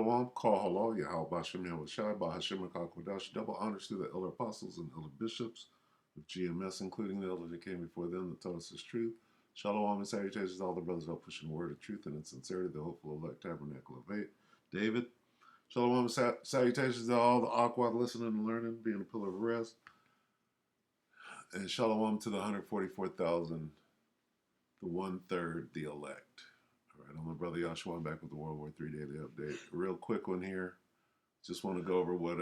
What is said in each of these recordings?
Shalom, call halal, Yahal Bashem Yahushai, Bahashem Kodash, double honors to the elder apostles and elder bishops of GMS, including the elders that came before them that taught us this truth. Shalom and salutations to all the brothers out pushing the word of truth and in sincerity, the hopeful elect tabernacle of David. Shalom and salutations to all the Aquad listening and learning, being a pillar of rest. And shalom to the 144,000, the 1/3, the elect. All right, I'm my brother Yahshua. I'm back with the WW3 Daily Update. A real quick one here. Just want to go over what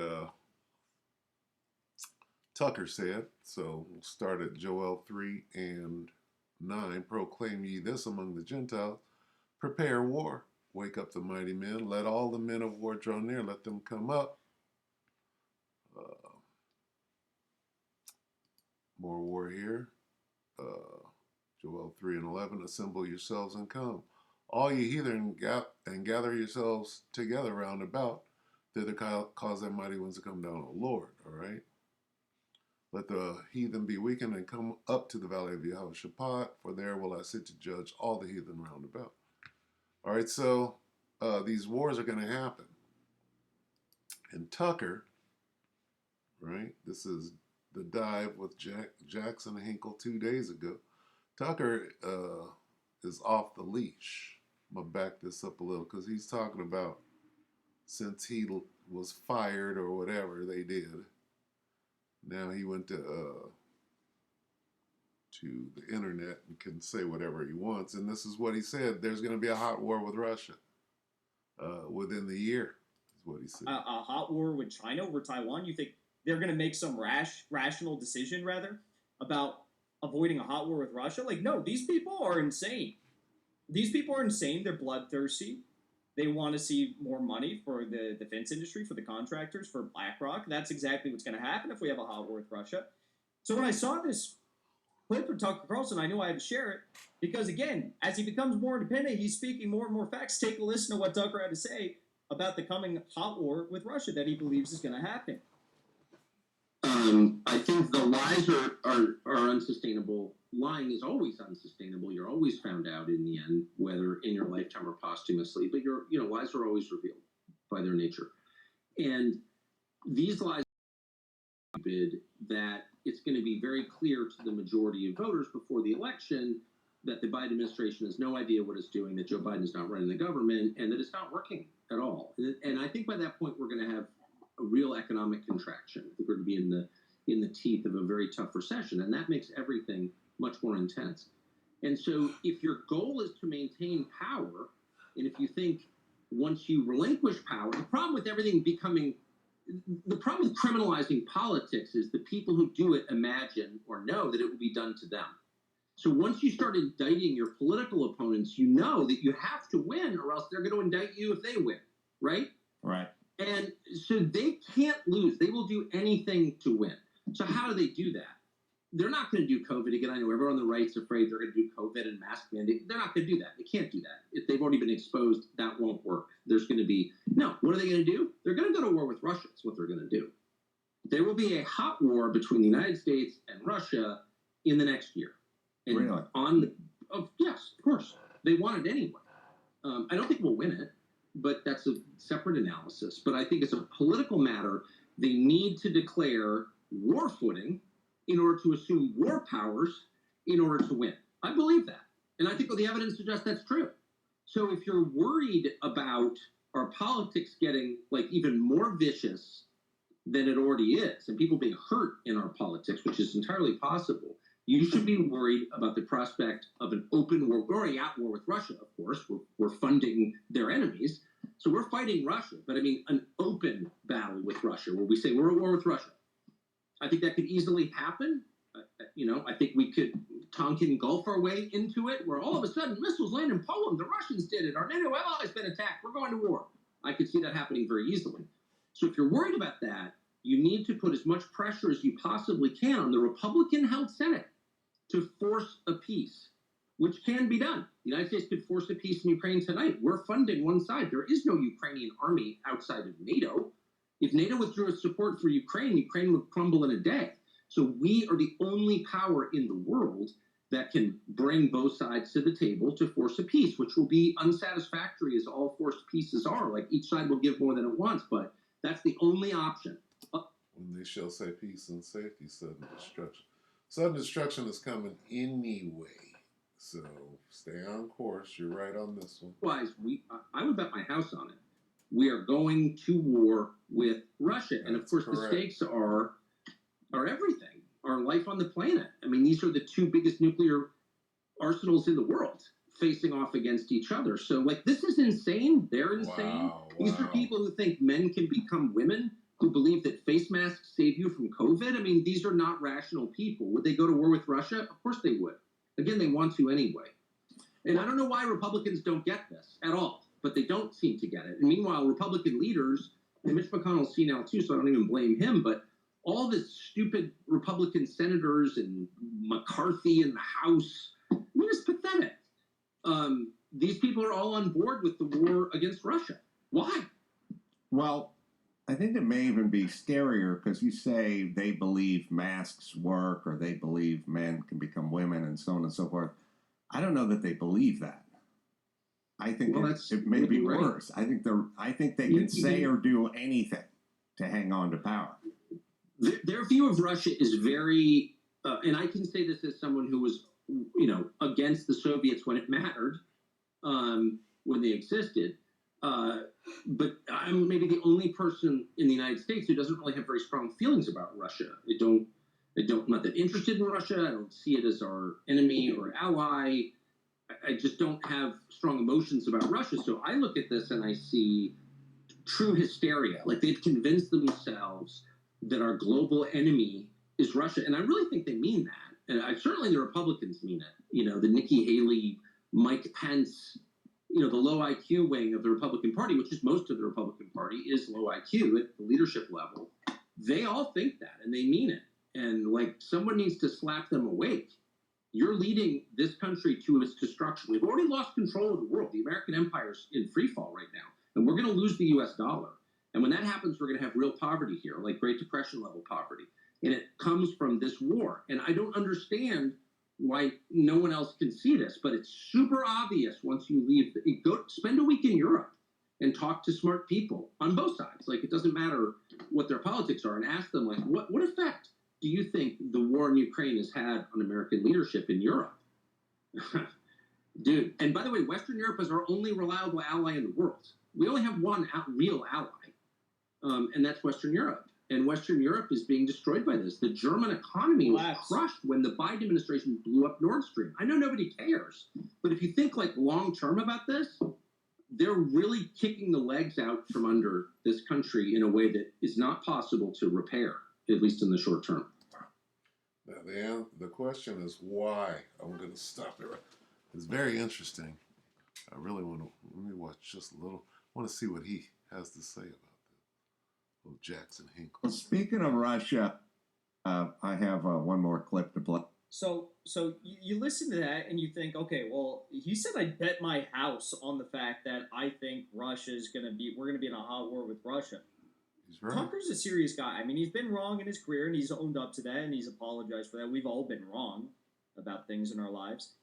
Tucker said. So we'll start at Joel 3:9. Proclaim ye this among the Gentiles. Prepare war. Wake up the mighty men. Let all the men of war draw near. Let them come up. More war here. Joel 3:11. Assemble yourselves and come. All ye heathen, and gather yourselves together round about. Thither cause their mighty ones to come down, O Lord. All right. Let the heathen be weakened and come up to the valley of Yehoshaphat, for there will I sit to judge all the heathen round about. All right, so these wars are going to happen. And Tucker, right, this is the dive with Jackson and Hinkle 2 days ago. Tucker is off the leash. I'm going to back this up a little because he's talking about since he was fired or whatever they did, now he went to the internet and can say whatever he wants. And this is what he said. There's going to be a hot war with Russia within the year, is what he said. A hot war with China over Taiwan? You think they're going to make some rational decision, rather, about avoiding a hot war with Russia? Like, no, these people are insane. These people are insane. They're bloodthirsty. They want to see more money for the defense industry, for the contractors, for BlackRock. That's exactly what's going to happen if we have a hot war with Russia. So when I saw this clip of Tucker Carlson, I knew I had to share it because, again, as he becomes more independent, he's speaking more and more facts. Take a listen to what Tucker had to say about the coming hot war with Russia that he believes is going to happen. I think the lies are unsustainable. Lying is always unsustainable. You're always found out in the end, whether in your lifetime or posthumously. But lies are always revealed by their nature. And these lies are that it's going to be very clear to the majority of voters before the election that the Biden administration has no idea what it's doing, that Joe Biden is not running the government, and that it's not working at all. And I think by that point we're going to have a real economic contraction. I think we're going to be in the teeth of a very tough recession, and that makes everything much more intense. And so if your goal is to maintain power, and if you think once you relinquish power, the problem with criminalizing politics is the people who do it imagine or know that it will be done to them. So once you start indicting your political opponents, you know that you have to win or else they're going to indict you if they win, right? Right. And so they can't lose. They will do anything to win. So how do they do that? They're not going to do COVID again. I know everyone on the right's afraid they're going to do COVID and mask mandate. They're not going to do that. They can't do that. If they've already been exposed, that won't work. There's going to be, no, what are they going to do? They're going to go to war with Russia. That's what they're going to do. There will be a hot war between the United States and Russia in the next year. And really? Yes, of course. They want it anyway. I don't think we'll win it, but that's a separate analysis. But I think it's a political matter. They need to declare war footing in order to assume war powers in order to win. I believe that. And I think the evidence suggests that's true. So if you're worried about our politics getting even more vicious than it already is, and people being hurt in our politics, which is entirely possible, you should be worried about the prospect of an open war. We're already at war with Russia, of course. We're funding their enemies. So we're fighting Russia. But I mean, an open battle with Russia where we say we're at war with Russia. I think that could easily happen. I think we could Tonkin Gulf our way into it, where all of a sudden missiles land in Poland. The Russians did it. Our NATO allies been attacked. We're going to war. I could see that happening very easily. So if you're worried about that, you need to put as much pressure as you possibly can on the Republican-held Senate to force a peace, which can be done. The United States could force a peace in Ukraine tonight. We're funding one side. There is no Ukrainian army outside of NATO. If NATO withdrew its support for Ukraine, Ukraine would crumble in a day. So we are the only power in the world that can bring both sides to the table to force a peace, which will be unsatisfactory as all forced peaces are. Like each side will give more than it wants, but that's the only option. When they shall say peace and safety, sudden destruction. Sudden destruction is coming anyway. So stay on course. You're right on this one. Otherwise, I would bet my house on it. We are going to war with Russia, and of course, the stakes are everything. Our life on the planet. I mean, these are the two biggest nuclear arsenals in the world facing off against each other. So, like, this is insane. They're insane. These are people who think men can become women, who believe that face masks save you from COVID. I mean, these are not rational people. Would they go to war with Russia? Of course they would. Again, they want to anyway. And I don't know why Republicans don't get this at all, but they don't seem to get it. And meanwhile, Republican leaders, and Mitch McConnell's senile too, so I don't even blame him, but all the stupid Republican senators and McCarthy in the House, I mean, it's pathetic. These people are all on board with the war against Russia. Why? Well, I think it may even be scarier because you say they believe masks work or they believe men can become women and so on and so forth. I don't know that they believe that. I think it may be worse. I think they can say or do anything to hang on to power. Their view of Russia is very, and I can say this as someone who was, against the Soviets when it mattered, when they existed. But I'm maybe the only person in the United States who doesn't really have very strong feelings about Russia. I'm not that interested in Russia. I don't see it as our enemy or ally. I just don't have strong emotions about Russia. So I look at this and I see true hysteria. Like they've convinced themselves that our global enemy is Russia. And I really think they mean that. And certainly the Republicans mean it. The Nikki Haley, Mike Pence, the low IQ wing of the Republican Party, which is most of the Republican Party, is low IQ at the leadership level. They all think that, and they mean it. And, someone needs to slap them awake. You're leading this country to its destruction. We've already lost control of the world. The American empire's in free fall right now. And we're going to lose the U.S. dollar. And when that happens, we're going to have real poverty here, like Great Depression level poverty. And it comes from this war. And I don't understand why no one else can see this, but it's super obvious once you leave. Go spend a week in Europe and talk to smart people on both sides. It doesn't matter what their politics are, and ask them, what effect do you think the war in Ukraine has had on American leadership in Europe? Dude, and by the way, Western Europe is our only reliable ally in the world. We only have one real ally, and that's Western Europe. And Western Europe is being destroyed by this. The German economy was crushed when the Biden administration blew up Nord Stream. I know nobody cares, but if you think long term about this, they're really kicking the legs out from under this country in a way that is not possible to repair, at least in the short term. Now, the question is why. I'm going to stop it. It's very interesting. I really want to let me watch just a little. I want to see what he has to say about this. Little Jackson Hinkle. Well, speaking of Russia, I have one more clip to play. So you listen to that and you think, okay, well, he said I'd bet my house on the fact that I think we're going to be in a hot war with Russia. He's right. Tucker's a serious guy. I mean, he's been wrong in his career and he's owned up to that and he's apologized for that. We've all been wrong about things in our lives.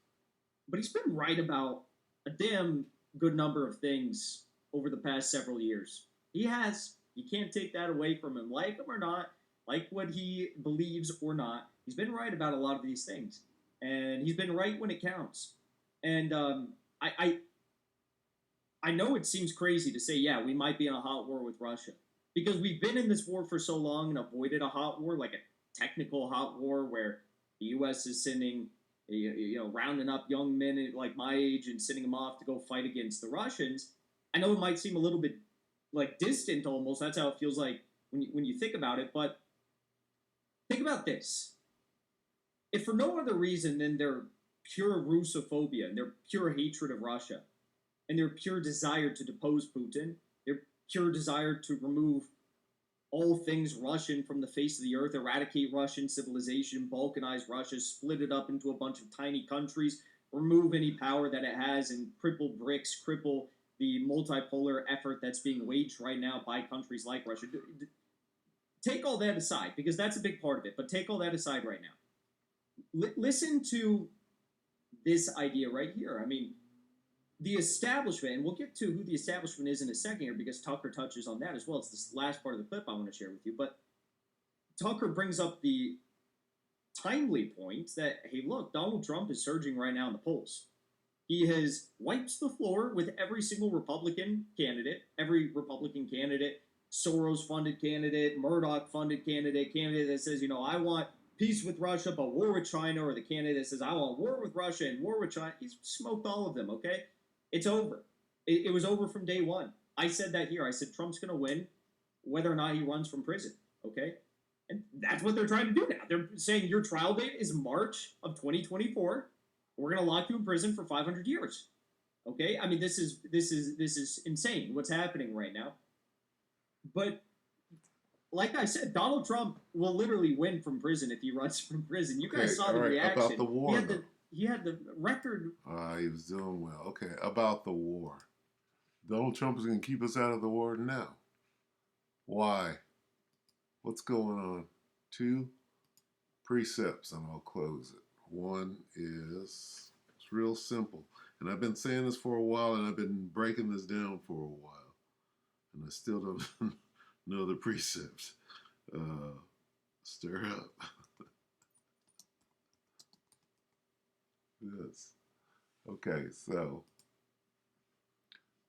But he's been right about a damn good number of things over the past several years. He has. You can't take that away from him. Like him or not, like what he believes or not, he's been right about a lot of these things. And he's been right when it counts. And I know it seems crazy to say, yeah, we might be in a hot war with Russia. Because we've been in this war for so long and avoided a hot war, like a technical hot war where the U.S. is sending, rounding up young men like my age and sending them off to go fight against the Russians. I know it might seem a little bit distant almost. That's how it feels like when you think about it. But think about this. If for no other reason than their pure Russophobia and their pure hatred of Russia and their pure desire to depose Putin, their pure desire to remove all things Russian from the face of the earth, eradicate Russian civilization, balkanize Russia, split it up into a bunch of tiny countries, remove any power that it has, and cripple BRICS, cripple the multipolar effort that's being waged right now by countries like Russia. Take all that aside, because that's a big part of it, but take all that aside right now. Listen to this idea right here. I mean, the establishment, and we'll get to who the establishment is in a second here because Tucker touches on that as well. It's this last part of the clip I want to share with you. But Tucker brings up the timely point that, hey, look, Donald Trump is surging right now in the polls. He has wiped the floor with every single Republican candidate, Soros-funded candidate, Murdoch-funded candidate that says, you know, I want peace with Russia but war with China, or the candidate that says, I want war with Russia and war with China. He's smoked all of them, okay? It's over. It was over from day one. I said that here. I said Trump's going to win whether or not he runs from prison, okay? And that's what they're trying to do now. They're saying your trial date is March of 2024. We're going to lock you in prison for 500 years. Okay? I mean, this is insane what's happening right now. But like I said, Donald Trump will literally win from prison if he runs from prison. You guys saw the reaction. About the war, he had the record. He was doing well. Okay, about the war. Donald Trump is going to keep us out of the war now. Why? What's going on? 2 precepts, and I'll close it. One is, it's real simple. And I've been saying this for a while, and I've been breaking this down for a while. And I still don't know the precepts. Stir up. Yes. Okay, so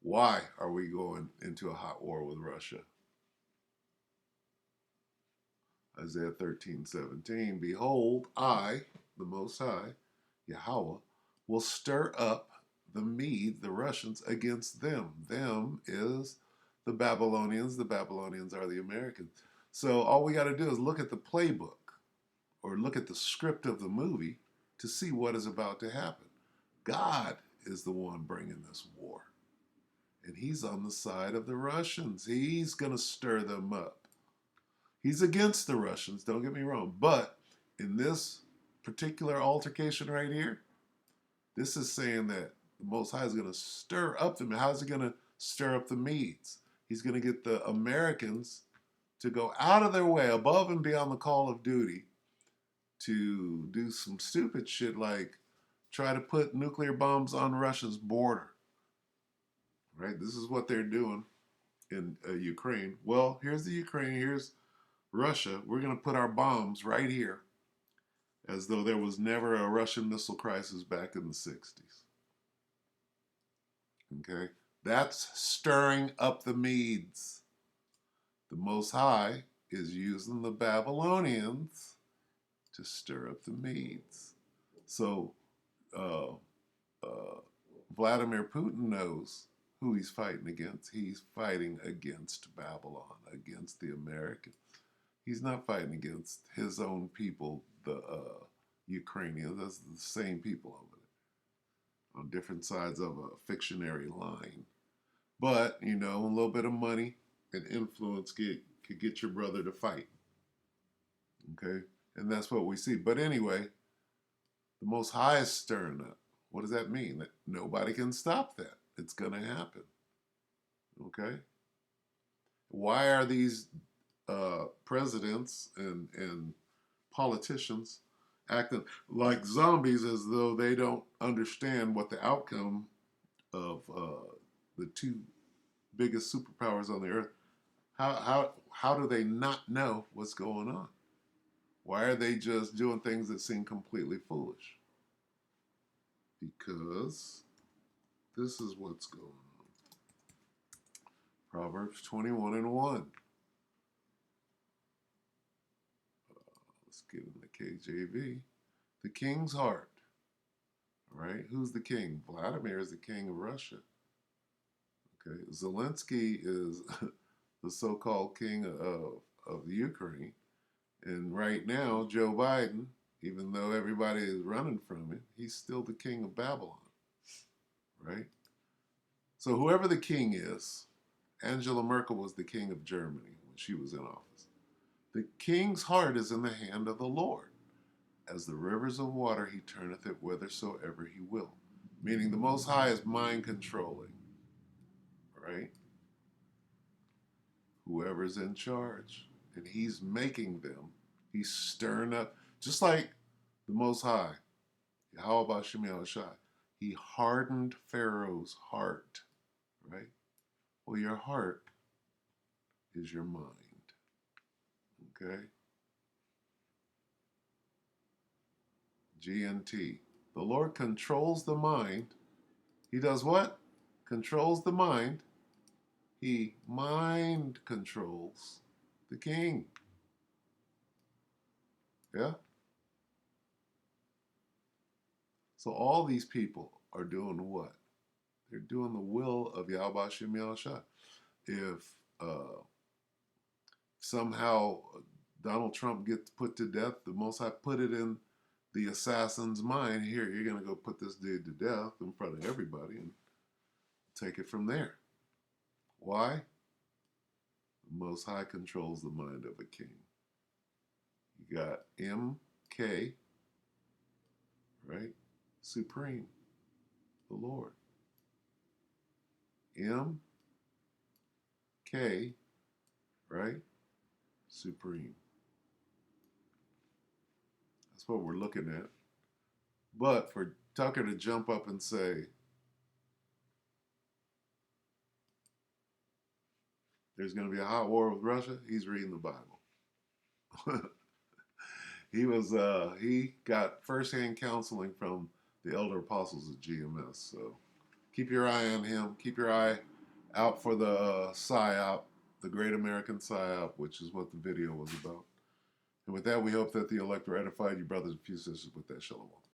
why are we going into a hot war with Russia? Isaiah 13:17, behold, I, the Most High, Yahweh, will stir up the Medes, the Russians, against them. Them is the Babylonians. The Babylonians are the Americans. So all we got to do is look at the playbook or look at the script of the movie to see what is about to happen. God is the one bringing this war. And he's on the side of the Russians. He's going to stir them up. He's against the Russians, don't get me wrong. But in this particular altercation right here, this is saying that the Most High is going to stir up them. How is he going to stir up the Medes? He's going to get the Americans to go out of their way, above and beyond the call of duty, to do some stupid shit like try to put nuclear bombs on Russia's border. Right? This is what they're doing in Ukraine. Well, here's the Ukraine. Here's Russia. We're going to put our bombs right here, as though there was never a Russian missile crisis back in the 60s. Okay? That's stirring up the Medes. The Most High is using the Babylonians to stir up the Medes. So Vladimir Putin knows who he's fighting against. He's fighting against Babylon, against the Americans. He's not fighting against his own people, the Ukrainians. That's the same people over there on different sides of a fictionary line. But, you know, a little bit of money and influence could get your brother to fight. Okay? And that's what we see. But anyway, the Most High is stirring up. What does that mean? That nobody can stop that. It's going to happen. Okay? Why are these presidents and politicians acting like zombies, as though they don't understand what the outcome of the 2 biggest superpowers on the earth? How do they not know what's going on? Why are they just doing things that seem completely foolish? Because this is what's going on. Proverbs 21:1. Let's get in the KJV. The king's heart. All right, who's the king? Vladimir is the king of Russia. Okay, Zelensky is the so-called king of the Ukraine. And right now, Joe Biden, even though everybody is running from him, he's still the king of Babylon. Right? So whoever the king is, Angela Merkel was the king of Germany when she was in office. The king's heart is in the hand of the Lord. As the rivers of water, he turneth it whithersoever he will. Meaning the Most High is mind controlling. Right? Whoever's in charge. And he's making them. He's stirring up. Just like the Most High. How about Shemuel Shai? He hardened Pharaoh's heart, right? Well, your heart is your mind, okay? GNT. The Lord controls the mind. He does what? Controls the mind. He mind controls the king. Yeah? So all these people are doing what? They're doing the will of Yahweh Shem Yahushua. If somehow Donald Trump gets put to death, the Most High put it in the assassin's mind, here, you're going to go put this dude to death in front of everybody and take it from there. Why? The Most High controls the mind of a king. You got MK, right? Supreme, the Lord. MK, right? Supreme. That's what we're looking at. But for Tucker to jump up and say, there's going to be a hot war with Russia, he's reading the Bible. He got firsthand counseling from the elder apostles of GMS. So keep your eye on him. Keep your eye out for the PSYOP, the Great American PSYOP, which is what the video was about. And with that, we hope that the elect are edified, you brothers and few sisters, with that shalom.